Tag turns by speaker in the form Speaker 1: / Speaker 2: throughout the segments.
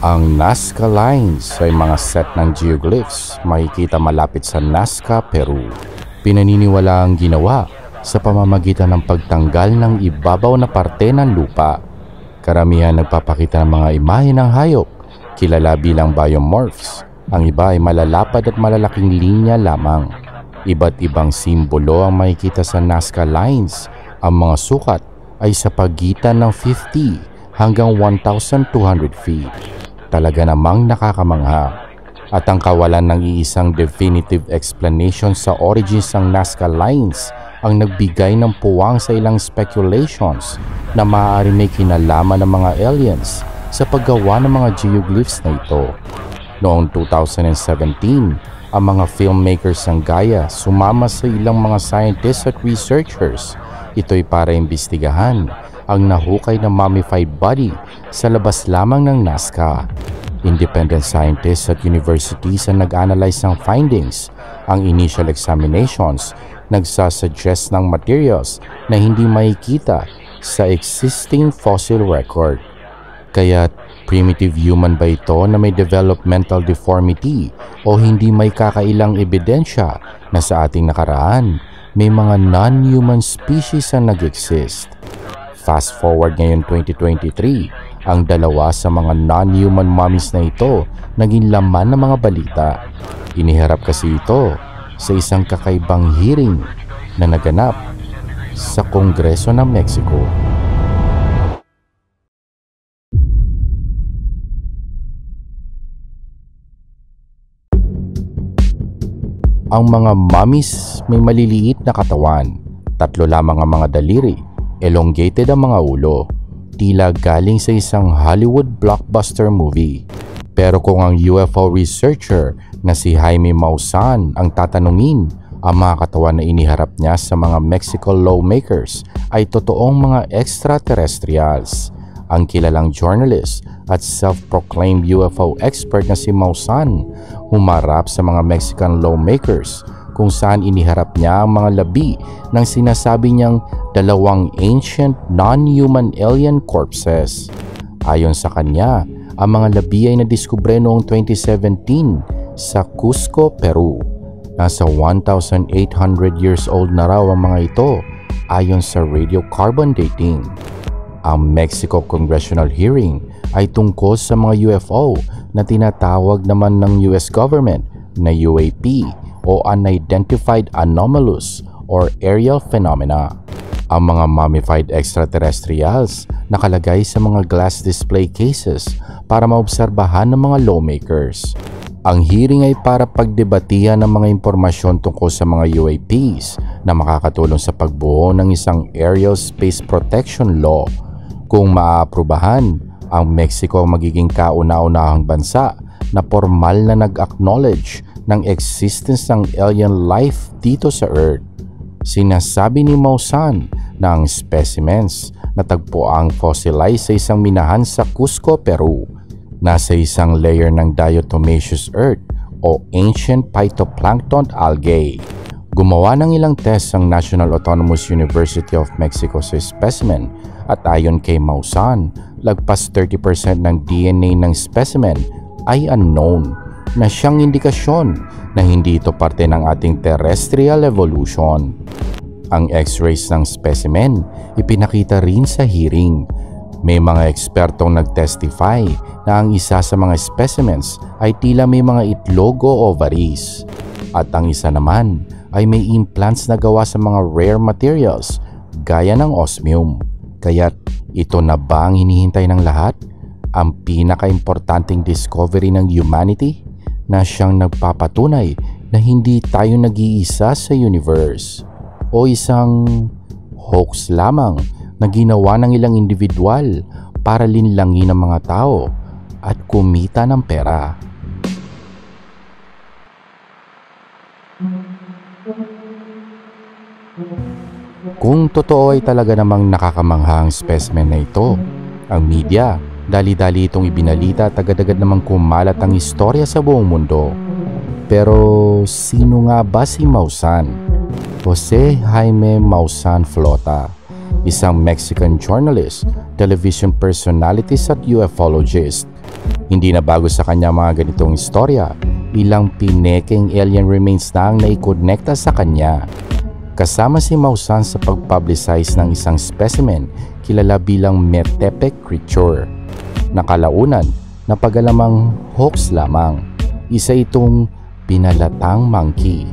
Speaker 1: Ang Nazca Lines ay mga set ng geoglyphs makikita malapit sa Nazca, Peru. Pinaniniwala ang ginawa sa pamamagitan ng pagtanggal ng ibabaw na parte ng lupa. Karamihan nagpapakita ng mga imahe ng hayop, kilala bilang biomorphs. Ang iba ay malalapad at malalaking linya lamang. Iba't ibang simbolo ang makikita sa Nazca Lines. Ang mga sukat ay sa pagitan ng 50 hanggang 1,200 feet. Talaga namang nakakamangha. At ang kawalan ng iisang definitive explanation sa origins ng Nazca Lines ang nagbigay ng puwang sa ilang speculations na maaari may kinalaman ng mga aliens sa paggawa ng mga geoglyphs na ito. Noong 2017, ang mga filmmakers ng Gaia sumama sa ilang mga scientists at researchers. Ito'y para imbestigahan ang nahukay na mummified body sa labas lamang ng Nazca. Independent scientists at universities ang nag-analyze ng findings. Ang initial examinations nagsasuggest ng materials na hindi makikita sa existing fossil record. Kaya primitive human ba ito na may developmental deformity o hindi may kakailang ebidensya na sa ating nakaraan may mga non-human species ang nag-exist? Fast forward ngayon 2023, ang dalawa sa mga non-human mummies na ito naging laman ng mga balita. Iniharap kasi ito sa isang kakaibang hearing na naganap sa Kongreso ng Mexico. Ang mga mummies may maliliit na katawan, 3 lamang ang mga daliri, elongated ang mga ulo, tila galing sa isang Hollywood blockbuster movie. Pero kung ang UFO researcher na si Jaime Maussan ang tatanungin, ang mga katawan na iniharap niya sa mga Mexico lawmakers ay totoong mga extraterrestrials. Ang kilalang journalist at self-proclaimed UFO expert na si Maussan humarap sa mga Mexican lawmakers kung saan iniharap niya ang mga labi ng sinasabi niyang 2 ancient non-human alien corpses. Ayon sa kanya, ang mga labi ay nadiskubre noong 2017 sa Cusco, Peru. Nasa 1,800 years old na raw ang mga ito ayon sa radiocarbon dating. Ang Mexico congressional hearing ay tungkol sa mga UFO na tinatawag naman ng US government na UAP o Unidentified Anomalous or Aerial Phenomena. Ang mga mummified extraterrestrials nakalagay sa mga glass display cases para maobserbahan ng mga lawmakers. Ang hearing ay para pagdebatihan ng mga impormasyon tungkol sa mga UAPs na makakatulong sa pagbuo ng isang Aerial Space Protection Law. Kung maaaprubahan, ang Mexico magiging kauna-unahang bansa na formal na nag-acknowledge ng existence ng alien life dito sa Earth. Sinasabi ni Maussan na ang specimens na tagpuang fossilized sa isang minahan sa Cusco, Peru, nasa isang layer ng diatomaceous earth o ancient phytoplankton algae. Gumawa ng ilang tests ang National Autonomous University of Mexico sa specimen at ayon kay Maussan, lagpas 30% ng DNA ng specimen ay unknown na siyang indikasyon na hindi ito parte ng ating terrestrial evolution. Ang x-rays ng specimen ipinakita rin sa hearing. May mga ekspertong nag-testify na ang isa sa mga specimens ay tila may mga itlog o ovaries. At ang isa naman ay may implants na gawa sa mga rare materials gaya ng osmium. Kaya't ito na ba ang hinihintay ng lahat? Ang pinaka-importanting discovery ng humanity na siyang nagpapatunay na hindi tayo nag-iisa sa universe o isang hoax lamang na ginawa ng ilang individual para linlangin ang mga tao at kumita ng pera. Kung totoo ay talaga namang nakakamangha ang specimen na ito, ang media, dali-dali itong ibinalita at agad-agad namang kumalat ang istorya sa buong mundo. Pero sino nga ba si Maussan? Jose Jaime Maussan Flota, isang Mexican journalist, television personality at ufologist. Hindi na bago sa kanya mga ganitong istorya, ilang pinekeng alien remains na ang naikonekta sa kanya. Kasama si Maussan sa pag-publicize ng isang specimen kilala bilang Metepec creature. Nakalaunan na pag-alamang hoax lamang, isa itong pinalatang monkey.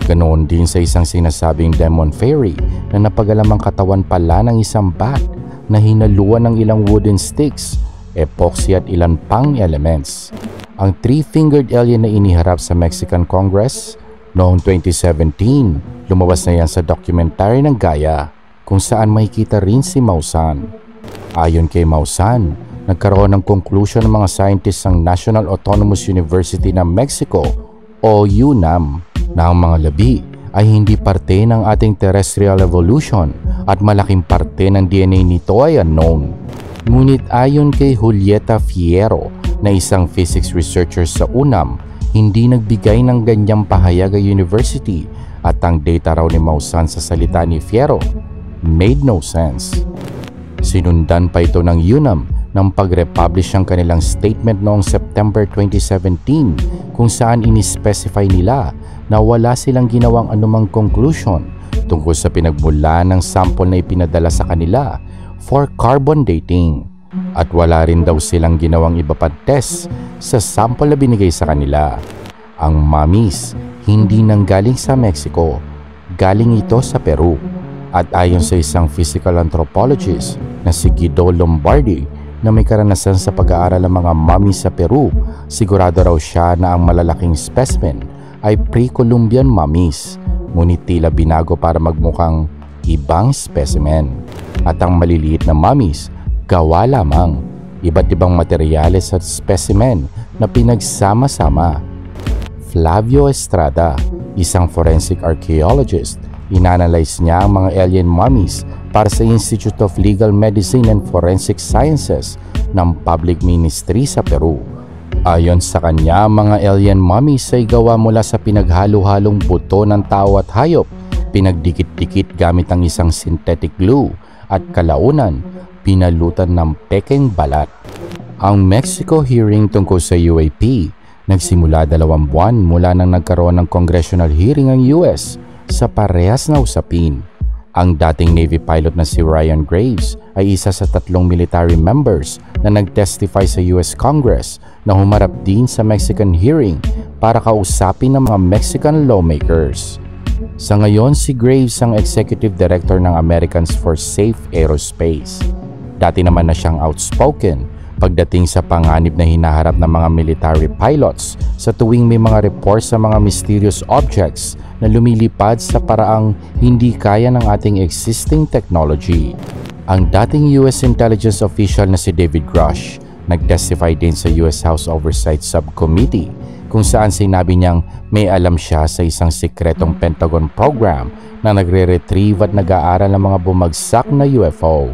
Speaker 1: Ganoon din sa isang sinasabing demon fairy na napag-alamang katawan pala ng isang bat na hinaluan ng ilang wooden sticks, epoxy at ilan pang elements. Ang three-fingered alien na iniharap sa Mexican Congress noong 2017, lumabas na yan sa documentary ng Gaia kung saan makikita rin si Maussan. Ayon kay Maussan, nagkaroon ng conclusion ng mga scientists ng National Autonomous University ng Mexico o UNAM na ang mga labi ay hindi parte ng ating terrestrial evolution at malaking parte ng DNA nito ay unknown. Ngunit ayon kay Julieta Fierro na isang physics researcher sa UNAM, hindi nagbigay ng ganyang pahayag ang university at ang data raw ni Maussan sa salita ni Fierro made no sense. Sinundan pa ito ng UNAM nang pag-republish ang kanilang statement noong September 2017 kung saan ini-specify nila na wala silang ginawang anumang conclusion tungkol sa pinagmula ng sample na ipinadala sa kanila for carbon dating at wala rin daw silang ginawang iba pang test sa sample na binigay sa kanila. Ang mummies hindi nanggaling sa Mexico, galing ito sa Peru. At ayon sa isang physical anthropologist na si Guido Lombardi na may karanasan sa pag-aaral ng mga mummies sa Peru, sigurado raw siya na ang malalaking specimen ay pre-Columbian mummies, ngunit tila binago para magmukhang ibang specimen. At ang maliliit na mummies, gawa lamang, iba't ibang materyales at specimen na pinagsama-sama. Flavio Estrada, isang forensic archaeologist, inanalyze niya ang mga alien mummies para sa Institute of Legal Medicine and Forensic Sciences ng Public Ministry sa Peru. Ayon sa kanya, mga alien mummies ay gawa mula sa pinaghalo-halong buto ng tao at hayop, pinagdikit-dikit gamit ang isang synthetic glue at kalaunan, pinalutan ng pekeng balat. Ang Mexico hearing tungkol sa UAP nagsimula 2 buwan mula nang nagkaroon ng congressional hearing ang US sa parehas na usapin. Ang dating Navy pilot na si Ryan Graves ay isa sa 3 military members na nag-testify sa US Congress na humarap din sa Mexican hearing para kausapin ng mga Mexican lawmakers. Sa ngayon, si Graves ang executive director ng Americans for Safe Aerospace. Dati naman na siyang outspoken pagdating sa panganib na hinaharap ng mga military pilots sa tuwing may mga reports sa mga mysterious objects na lumilipad sa paraang hindi kaya ng ating existing technology. Ang dating US intelligence official na si David Grush nag-testify din sa US House Oversight Subcommittee kung saan sinabi niyang may alam siya sa isang sikretong Pentagon program na nagre-retrieve at nag-aaral ng mga bumagsak na UFO.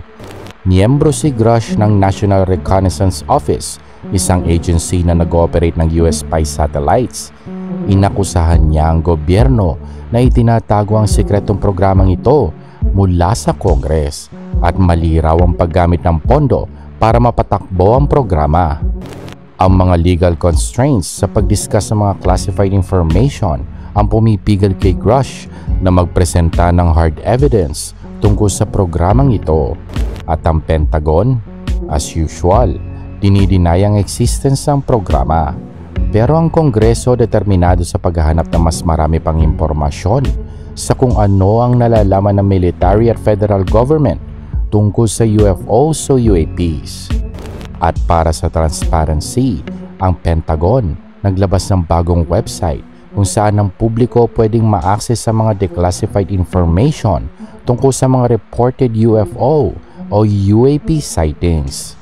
Speaker 1: Miyembro si Grush ng National Reconnaissance Office, isang agency na nag-ooperate ng US spy satellites. Inakusahan niya ang gobyerno na itinatago ang sikretong programang ito mula sa Congress at mali raw ang paggamit ng pondo para mapatakbo ang programa. Ang mga legal constraints sa pag-discuss ng mga classified information ang pumipigil kay Grush na magpresenta ng hard evidence tungkol sa programang ito. At ang Pentagon, as usual, dinideny ang existence ng programa. Pero ang Kongreso determinado sa paghahanap ng mas marami pang impormasyon sa kung ano ang nalalaman ng military at federal government tungkol sa UFOs o UAPs. At para sa transparency, ang Pentagon naglabas ng bagong website kung saan ang publiko pwedeng ma-access sa mga declassified information tungkol sa mga reported UFO o UAP sightings.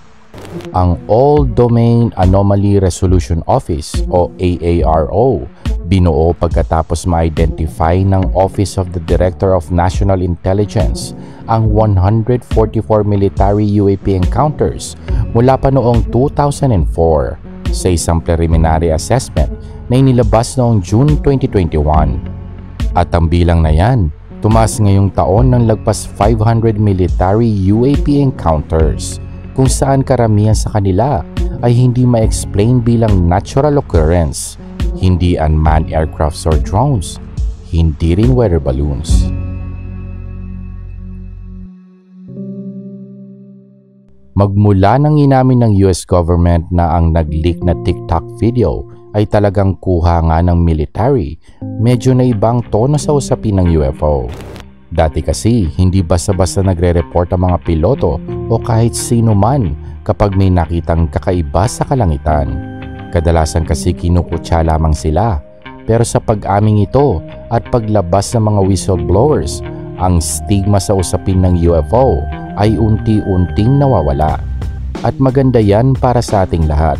Speaker 1: Ang All Domain Anomaly Resolution Office o AARO binuo pagkatapos ma-identify ng Office of the Director of National Intelligence ang 144 military UAP encounters mula pa noong 2004 sa isang preliminary assessment na inilabas noong June 2021. At ang bilang na yan, tumaas ngayong taon ng lagpas 500 military UAP encounters kung saan karamihan sa kanila ay hindi ma-explain bilang natural occurrence, hindi unmanned aircrafts or drones, hindi rin weather balloons. Magmula nang inamin ng US government na ang nag-leak na TikTok video ay talagang kuha nga ng military, medyo na ibang tono sa usapin ng UFO. Dati kasi, hindi basta-basta nagre-report ang mga piloto o kahit sino man kapag may nakitang kakaiba sa kalangitan. Kadalasan kasi kinukutya lamang sila. Pero sa pag-aming ito at paglabas ng mga whistleblowers, ang stigma sa usapin ng UFO ay unti-unting nawawala. At maganda yan para sa ating lahat.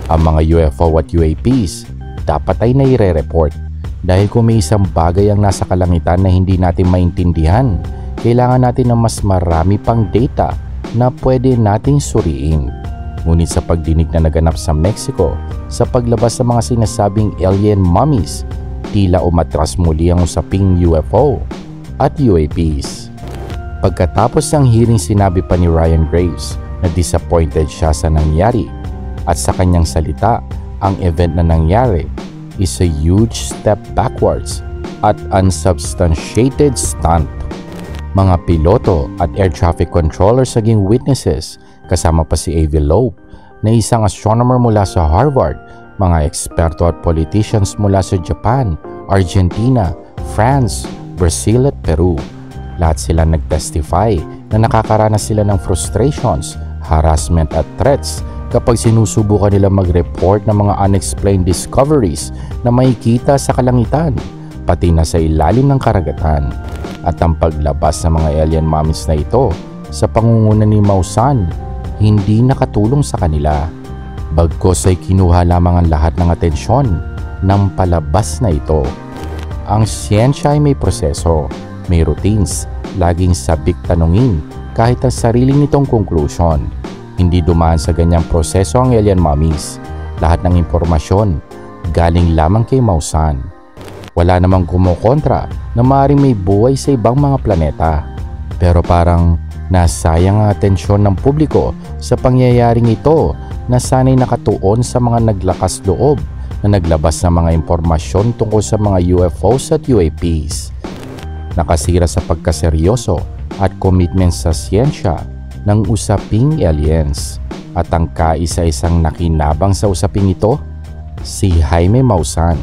Speaker 1: Ang mga UFO at UAPs dapat ay naire-report. Dahil kung may isang bagay ang nasa kalangitan na hindi natin maintindihan, kailangan natin ng mas marami pang data na pwede nating suriin. Ngunit sa pagdinig na naganap sa Mexico sa paglabas ng mga sinasabing alien mummies, tila umatras muli ang usaping UFO at UAPs. Pagkatapos ng hearing, sinabi pa ni Ryan Graves na disappointed siya sa nangyari at sa kanyang salita, ang event na nangyari is a huge step backwards at unsubstantiated stunt. Mga piloto at air traffic controllers naging witnesses, kasama pa si Avi Loeb na isang astronomer mula sa Harvard, mga eksperto at politicians mula sa Japan, Argentina, France, Brazil at Peru. Lahat sila nag-testify na nakakaranas sila ng frustrations, harassment at threats kapag sinusubukan nila mag-report ng mga unexplained discoveries na makikita sa kalangitan, pati na sa ilalim ng karagatan. At ang paglabas ng mga alien mummies na ito sa pangunguna ni Maussan, hindi nakatulong sa kanila. Bagkus ay kinuha lamang ang lahat ng atensyon ng palabas na ito. Ang siyensya ay may proseso, may routines, laging sabik tanungin kahit ang sarili nitong conclusion. Hindi dumaan sa ganyang proseso ang alien mummies. Lahat ng impormasyon galing lamang kay Maussan. Wala namang kumukontra na maaaring may buhay sa ibang mga planeta. Pero parang nasayang ang atensyon ng publiko sa pangyayaring ito na sana'y nakatuon sa mga naglakas loob na naglabas ng mga impormasyon tungkol sa mga UFOs at UAPs. Nakasira sa pagkaseryoso at commitment sa siyensya ng usaping aliens. At ang kaisa-isang nakinabang sa usaping ito, si Jaime Maussan,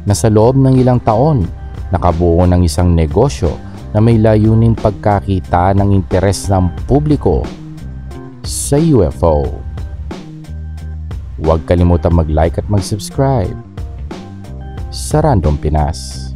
Speaker 1: na sa loob ng ilang taon nakabuo ng isang negosyo na may layuning pagkakita ng interes ng publiko sa UFO. Huwag kalimutan mag-like at mag-subscribe sa Random Pinas.